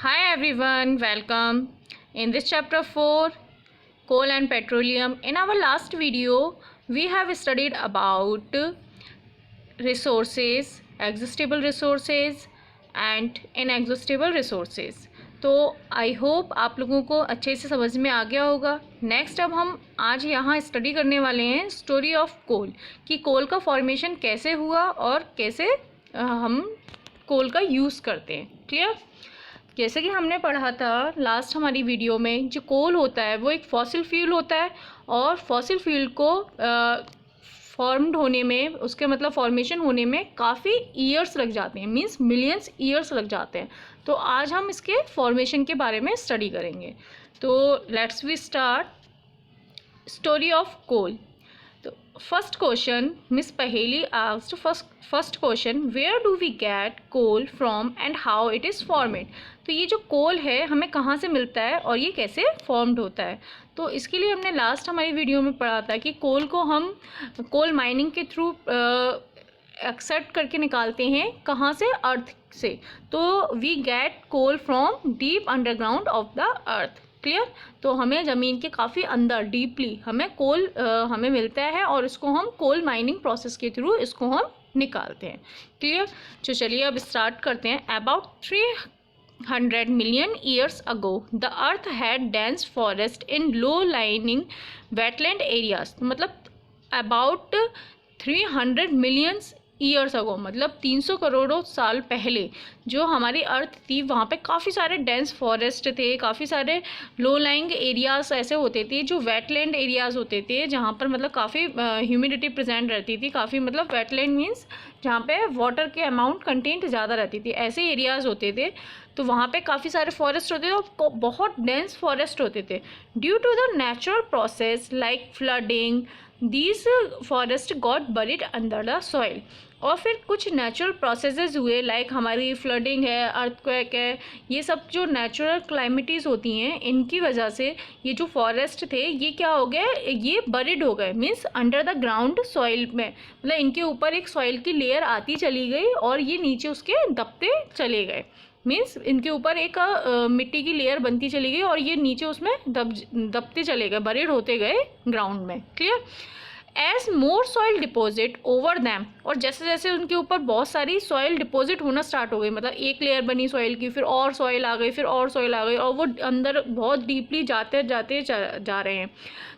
Hi everyone, welcome. In this chapter 4, coal and petroleum. In our last video, we have studied about resources, existable resources and inexhaustible resources. तो I hope आप लोगों को अच्छे से समझ में आ गया होगा. नेक्स्ट अब हम आज यहाँ स्टडी करने वाले हैं स्टोरी ऑफ कोल, कि कोल का फॉर्मेशन कैसे हुआ और कैसे हम कोल का यूज़ करते हैं. क्लियर? जैसे कि हमने पढ़ा था लास्ट हमारी वीडियो में, जो कोल होता है वो एक फॉसिल फ्यूल होता है और फॉसिल फ्यूल को फॉर्म्ड होने में, उसके मतलब फॉर्मेशन होने में काफ़ी ईयर्स लग जाते हैं, मींस मिलियंस ईयर्स लग जाते हैं. तो आज हम इसके फॉर्मेशन के बारे में स्टडी करेंगे. तो let's we start story of coal. तो first question, miss Paheli asked first question, where do we get coal from and how it is formed. तो ये जो कोल है हमें कहाँ से मिलता है और ये कैसे फॉर्म्ड होता है. तो इसके लिए हमने लास्ट हमारी वीडियो में पढ़ा था कि कोल को हम कोल माइनिंग के थ्रू एक्सट्रैक्ट करके निकालते हैं. कहाँ से? अर्थ से. तो we get coal from deep underground of the earth. Clear? तो हमें ज़मीन के काफ़ी अंदर डीपली हमें कोल हमें मिलता है और इसको हम कोल माइनिंग प्रोसेस के थ्रू इसको हम निकालते हैं. क्लियर? तो चलिए अब स्टार्ट करते हैं. About 300 million years ago, the earth had dense forest in low-lying wetland areas. मतलब about 300 million ईयर्स अगो, मतलब 300 करोड़ों साल पहले जो हमारी अर्थ थी वहाँ पे काफ़ी सारे डेंस फॉरेस्ट थे, काफ़ी सारे लो लाइंग एरियाज ऐसे होते थे जो वेटलैंड एरियाज होते थे, जहाँ पर मतलब काफ़ी ह्यूमिडिटी प्रेजेंट रहती थी. काफ़ी मतलब वेटलैंड मीन्स जहाँ पे वाटर के अमाउंट कंटेंट ज़्यादा रहती थी, ऐसे एरियाज होते थे. तो वहाँ पे काफ़ी सारे फॉरेस्ट होते थे और बहुत डेंस फॉरेस्ट होते थे. Due to the natural process like flooding, these forest got buried under the soil. और फिर कुछ नेचुरल प्रोसेसेस हुए, लाइक हमारी फ्लडिंग है, अर्थक्वेक है, ये सब जो नेचुरल क्लाइमेटीज़ होती हैं, इनकी वजह से ये जो फॉरेस्ट थे ये क्या हो गए, ये बरीड हो गए, means under the ground soil में. मतलब इनके ऊपर एक सॉइल की लेयर आती चली गई और ये नीचे उसके दबते चले गए. मीन्स इनके ऊपर एक मिट्टी की लेयर बनती चली गई और ये नीचे उसमें दबते चले गए, बरीड होते गए ग्राउंड में. क्लियर? एज मोर सॉइल डिपॉजिट ओवर दैम, और जैसे जैसे उनके ऊपर बहुत सारी सॉइल डिपॉजिट होना स्टार्ट हो गई, मतलब एक लेयर बनी सॉइल की, फिर और सॉइल आ गई, फिर और सॉइल आ गई और वो अंदर बहुत डीपली जाते जाते जा रहे हैं.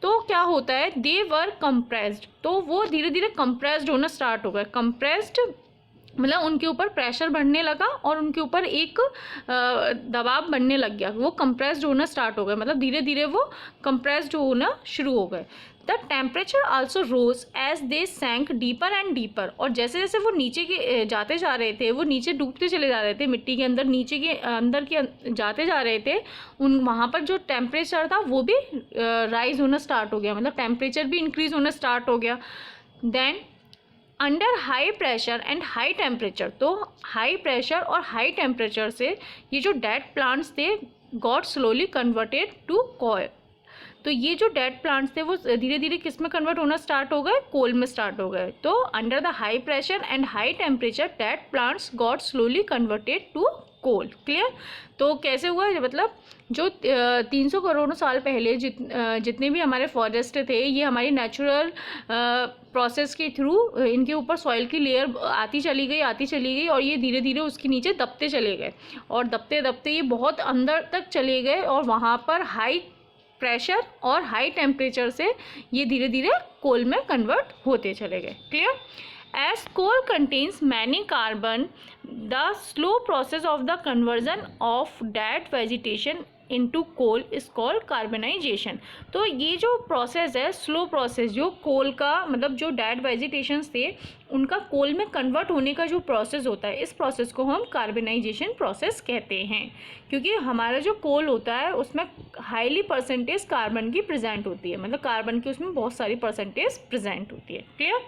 तो क्या होता है, दे वर कंप्रेस्ड. तो वो धीरे धीरे कंप्रेस्ड होना स्टार्ट हो गए. कंप्रेस्ड मतलब उनके ऊपर प्रेशर बढ़ने लगा और उनके ऊपर एक दबाव बनने लग गया, वो कंप्रेस्ड होना स्टार्ट हो गए, मतलब धीरे धीरे वो कंप्रेस्ड होना शुरू हो गए. The temperature also rose as they sank deeper and deeper. और जैसे जैसे वो नीचे के जाते जा रहे थे, वो नीचे डूबते चले जा रहे थे, मिट्टी के अंदर नीचे के अंदर के जाते जा रहे थे, उन वहाँ पर जो टेम्परेचर था वो भी राइज होना स्टार्ट हो गया, मतलब टेम्परेचर भी इंक्रीज होना स्टार्ट हो गया. Then under high pressure and high temperature, तो हाई प्रेशर और हाई टेम्परेचर से ये जो डेड प्लांट्स थे got slowly converted to coal. तो ये जो डेड प्लांट्स थे वो धीरे धीरे किस में कन्वर्ट होना स्टार्ट हो गए, कोल में स्टार्ट हो गए. तो under the high pressure and high temperature dead plants got slowly converted to coal. Clear? तो कैसे हुआ, मतलब जो 300 करोड़ साल पहले जितने भी हमारे फॉरेस्ट थे, ये हमारी नेचुरल प्रोसेस के थ्रू इनके ऊपर सॉइल की लेयर आती चली गई और ये धीरे धीरे उसके नीचे दबते चले गए और दबते दबते ये बहुत अंदर तक चले गए और वहाँ पर हाई प्रेशर और हाई टेम्परेचर से ये धीरे धीरे कोल में कन्वर्ट होते चले गए. Clear? As coal contains many carbon, the slow process of the conversion of dead vegetation into coal is called carbonization. तो ये जो प्रोसेस है, स्लो प्रोसेस, जो कोल का मतलब जो डेड वेजिटेशंस थे उनका कोल में कन्वर्ट होने का जो प्रोसेस होता है, इस प्रोसेस को हम कार्बनाइजेशन प्रोसेस कहते हैं. क्योंकि हमारा जो कोल होता है उसमें हाईली परसेंटेज कार्बन की प्रेजेंट होती है, मतलब कार्बन की उसमें बहुत सारी परसेंटेज प्रेजेंट होती है. Clear?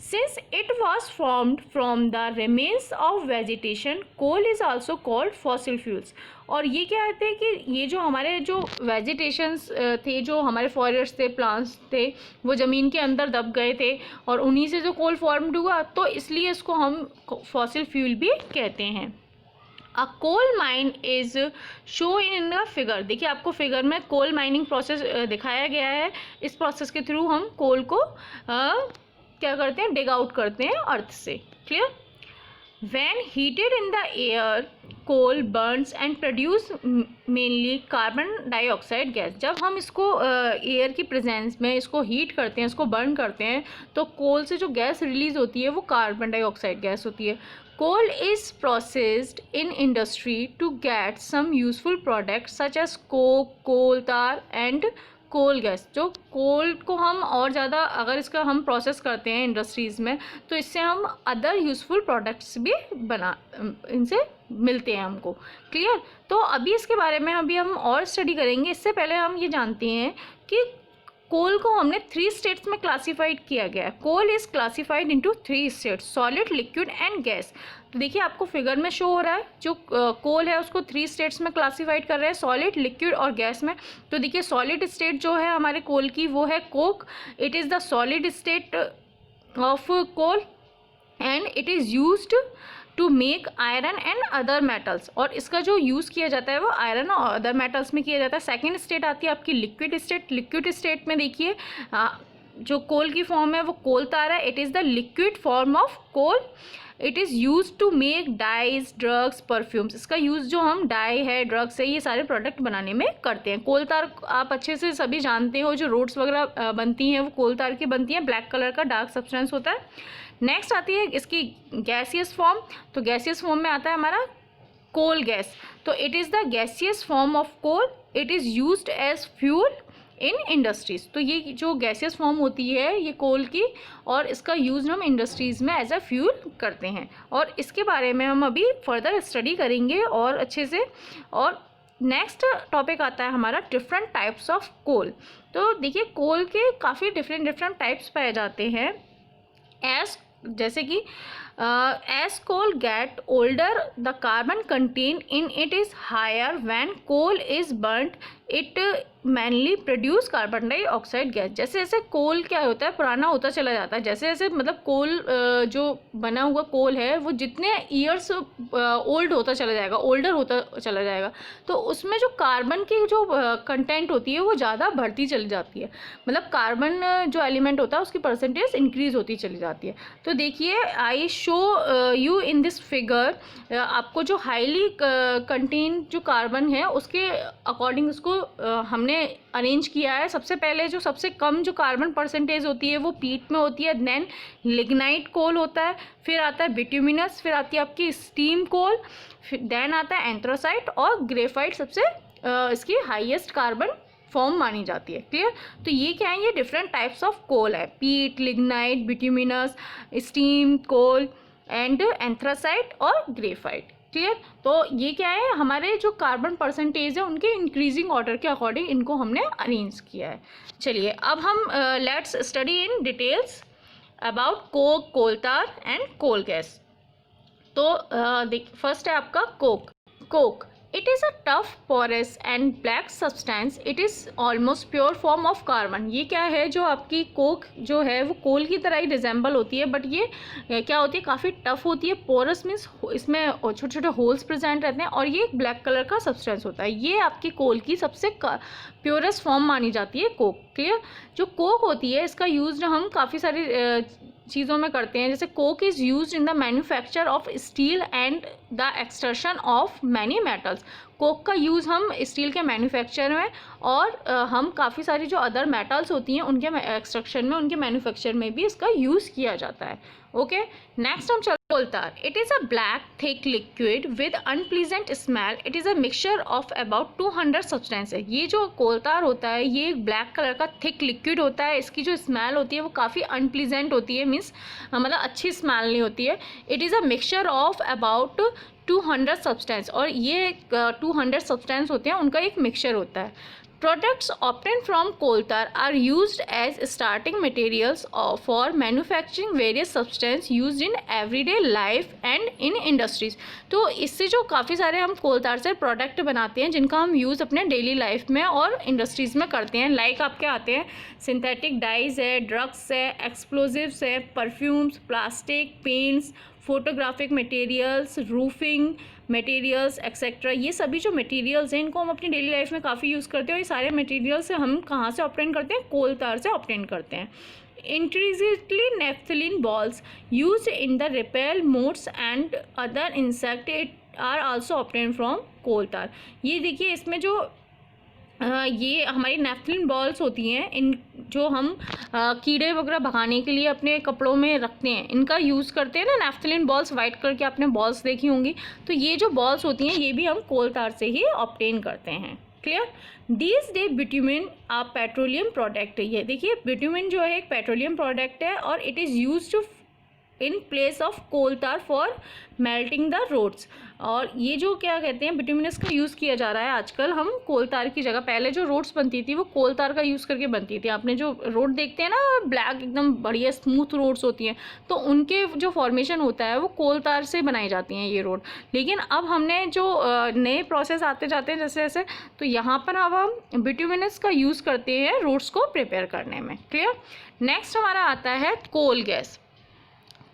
Since it was formed from the remains of vegetation, coal is also called fossil fuels. और ये क्या कहते हैं कि ये जो हमारे जो वेजिटेशंस थे, जो हमारे फॉरेस्ट थे, प्लांट्स थे, वो ज़मीन के अंदर दब गए थे और उन्हीं से जो कोल फॉर्म्ड हुआ, तो इसलिए इसको हम फॉसिल फ्यूल भी कहते हैं. A coal mine is show in the figure. देखिए आपको फिगर में कोल माइनिंग प्रोसेस दिखाया गया है। इस प्रोसेस के थ्रू हम कोल को क्या करते हैं, डिग आउट करते हैं अर्थ से। Clear. When heated in the air, coal burns and produce mainly carbon dioxide gas. जब हम इसको एयर की प्रेजेंस में इसको हीट करते हैं, इसको बर्न करते हैं, तो कोल से जो गैस रिलीज होती है वो कार्बन डाइऑक्साइड गैस होती है। Coal is processed in industry to get some useful products such as coke, coal tar and coal gas. जो कोल को हम और ज़्यादा अगर इसका हम प्रोसेस करते हैं इंडस्ट्रीज़ में, तो इससे हम अदर यूज़फुल प्रोडक्ट्स भी इनसे मिलते हैं हमको। क्लियर। तो अभी इसके बारे में अभी हम और स्टडी करेंगे। इससे पहले हम ये जानते हैं कि कोल को हमने 3 स्टेट्स में क्लासीफाइड किया गया है। Coal is classified into 3 states, solid, liquid and gas. तो देखिए आपको फिगर में शो हो रहा है, जो कोल है उसको 3 स्टेट्स में क्लासीफाइड कर रहे हैं, सॉलिड, लिक्विड और गैस में। तो देखिए सॉलिड स्टेट जो है हमारे कोल की वो है coke. It is the solid state of coal and it is used to make iron and other metals. और इसका जो यूज़ किया जाता है वो आयरन और अदर मेटल्स में किया जाता है। सेकेंड स्टेट आती है आपकी लिक्विड स्टेट। लिक्विड स्टेट में देखिए जो कोल की फॉर्म है वो कोल तार है। It is the liquid form of coal. It is use to make dyes, drugs, perfumes. इसका यूज़ जो हम डाई है, ड्रग्स है, ये सारे प्रोडक्ट बनाने में करते हैं। कोल तार आप अच्छे से सभी जानते हो, जो रोड्स वगैरह बनती हैं वो कोल तार की बनती हैं। ब्लैक कलर का डार्क सब्सटेंस होता है। नेक्स्ट आती है इसकी गैसियस फॉर्म। तो गैसियस फॉर्म में आता है हमारा कोल गैस। तो it is the gaseous form of coal. It is used as fuel in industries. तो ये जो गैसियस फॉर्म होती है ये कोल की, और इसका यूज़ हम इंडस्ट्रीज़ में एज अ फ्यूल करते हैं। और इसके बारे में हम अभी फर्दर स्टडी करेंगे और अच्छे से। और नेक्स्ट टॉपिक आता है हमारा डिफरेंट टाइप्स ऑफ कोल। तो देखिए कोल के काफ़ी डिफरेंट टाइप्स पाए जाते हैं। जैसे कि as coal get older the carbon content in it is higher when coal is burned it mainly produce carbon dioxide gas. जैसे जैसे कोल क्या होता है, पुराना होता चला जाता है। जैसे जैसे मतलब कोल जो बना हुआ कोल है वो जितने ईयर्स ओल्ड होता चला जाएगा, ओल्डर होता चला जाएगा, तो उसमें जो कार्बन की जो कंटेंट होती है वो ज़्यादा बढ़ती चली जाती है। मतलब कार्बन जो एलिमेंट होता है उसकी परसेंटेज इंक्रीज होती चली जाती है। तो देखिए I show you in this figure, आपको जो हाईली कंटेन जो कार्बन है उसके अकॉर्डिंग उसको हमने अरेंज किया है। सबसे पहले जो सबसे कम जो कार्बन परसेंटेज होती है वो पीट में होती है, देन लिग्नाइट कोल होता है, फिर आता है बिट्यूमिनस, फिर आती है आपकी स्टीम कोल, फिर देन आता है एंथ्रासाइट और ग्रेफाइट सबसे इसकी हाईएस्ट कार्बन फॉर्म मानी जाती है। क्लियर। तो ये क्या है, ये डिफरेंट टाइप्स ऑफ कोल है, peat, lignite, bituminous, steam coal and anthracite और ग्रेफाइट। क्लियर। तो ये क्या है, हमारे जो कार्बन परसेंटेज है उनके इंक्रीजिंग ऑर्डर के अकॉर्डिंग इनको हमने अरेंज किया है। चलिए अब हम let's study in details about coke, coal tar and coal gas. तो फर्स्ट है आपका coke. Coke it is a tough, porous and black substance. It is almost pure form of carbon. ये क्या है, जो आपकी कोक जो है वो कोल की तरह ही रिजेंबल होती है, बट ये क्या होती है, काफ़ी टफ होती है। पोरस मीन्स इसमें छोटे छोटे होल्स प्रेजेंट रहते हैं, और ये एक ब्लैक कलर का सब्सटेंस होता है। ये आपकी कोल की सबसे प्योरेस्ट फॉर्म मानी जाती है कोक। क्लियर। जो कोक होती है इसका यूज़ हम काफ़ी सारी चीज़ों में करते हैं। जैसे Coke is use in the manufacture of steel and the extraction of many metals. Coke का यूज़ हम स्टील के मैन्युफैक्चर में और हम काफ़ी सारी जो अदर मेटल्स होती हैं उनके एक्सट्रैक्शन में, उनके मैन्युफैक्चर में भी इसका यूज़ किया जाता है। ओके। नेक्स्ट हम चलते कोल तार। It is a black thick liquid with unpleasant smell. It is a mixture of about 200 substance है। ये जो कोल तार होता है ये एक ब्लैक कलर का थिक लिक्विड होता है। इसकी जो स्मेल होती है वो काफ़ी अनप्लीजेंट होती है, मीन्स मतलब अच्छी स्मेल नहीं होती है। It is a mixture of about 200 substance, और ये 200 सब्सटेंस होते हैं उनका एक मिक्सचर होता है। Products obtained from coal tar are used as starting materials for manufacturing various substances used in everyday life and in industries। तो इससे जो काफ़ी सारे हम कोल तार से प्रोडक्ट बनाते हैं जिनका हम यूज़ अपने डेली लाइफ में और इंडस्ट्रीज़ में करते हैं। लाइक आपके आते हैं सिंथेटिक डाइज है, ड्रग्स है, एक्सप्लोजिव्स है, perfumes, plastic, paints, photographic materials, roofing, materials etcetera, ये सभी जो मटेरियल्स हैं इनको हम अपनी डेली लाइफ में काफ़ी यूज़ करते हैं और ये सारे मटेरियल्स हम कहाँ से ऑब्टेन करते हैं, कोल तार से ऑब्टेन करते हैं। Intrinsically naphthalene balls used in the repel modes and other insect are also obtained from coal tar। ये देखिए इसमें जो ये हमारी नैफ्थलीन बॉल्स होती हैं, इन जो हम कीड़े वगैरह भगाने के लिए अपने कपड़ों में रखते हैं, इनका यूज़ करते हैं ना नैफ्थलीन बॉल्स, वाइट कलर की आपने बॉल्स देखी होंगी। तो ये जो बॉल्स होती हैं ये भी हम कोल तार से ही ऑब्टेन करते हैं। Clear. This day bitumen a petroleum product, ये देखिए बिट्यूमिन जो है एक पेट्रोलियम प्रोडक्ट है और it is use to in place of coal tar for melting the roads. और ये जो क्या कहते हैं बिट्यूमिनस का यूज़ किया जा रहा है आजकल हम कोल तार की जगह। पहले जो रोड्स बनती थी वो कोल तार का यूज़ करके बनती थी। आपने जो रोड देखते हैं ना ब्लैक एकदम बढ़िया स्मूथ रोड्स होती हैं, तो उनके जो फॉर्मेशन होता है वो कोल तार से बनाई जाती हैं ये रोड। लेकिन अब हमने जो नए प्रोसेस आते जाते हैं जैसे जैसे, तो यहाँ पर अब हम बिट्यूमिनस का यूज़ करते हैं रोड्स को प्रिपेयर करने में। क्लियर। नेक्स्ट हमारा आता है coal gas.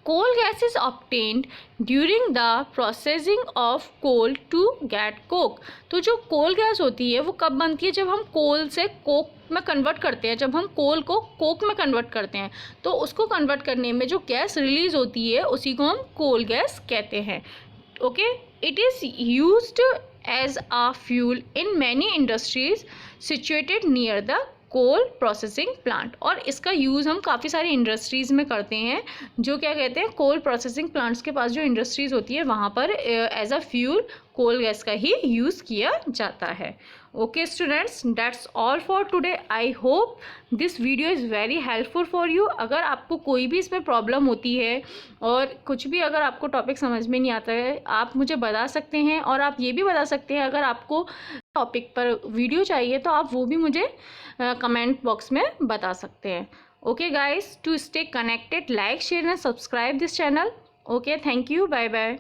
Coal gas is obtained during the processing of coal to get coke। तो जो कोल गैस होती है वो कब बनती है, जब हम कोल से कोक में कन्वर्ट करते हैं, जब हम कोल को कोक में कन्वर्ट करते हैं तो उसको कन्वर्ट करने में जो गैस रिलीज होती है उसी को हम कोल गैस कहते हैं। Okay. It is used as a fuel in many industries situated near the coal processing plant. और इसका यूज़ हम काफ़ी सारी इंडस्ट्रीज़ में करते हैं, जो क्या कहते हैं कोल प्रोसेसिंग प्लांट्स के पास जो इंडस्ट्रीज़ होती है वहाँ पर as a fuel coal gas का ही यूज़ किया जाता है। Okay students, that's all for today. I hope this video is very helpful for you. अगर आपको कोई भी इसमें प्रॉब्लम होती है और कुछ भी अगर आपको टॉपिक समझ में नहीं आता है आप मुझे बता सकते हैं, और आप ये भी बता सकते हैं अगर आपको टॉपिक पर वीडियो चाहिए तो आप वो भी मुझे कमेंट बॉक्स में बता सकते हैं। Okay guys, to stay connected like share and subscribe this channel. Okay, thank you, bye bye.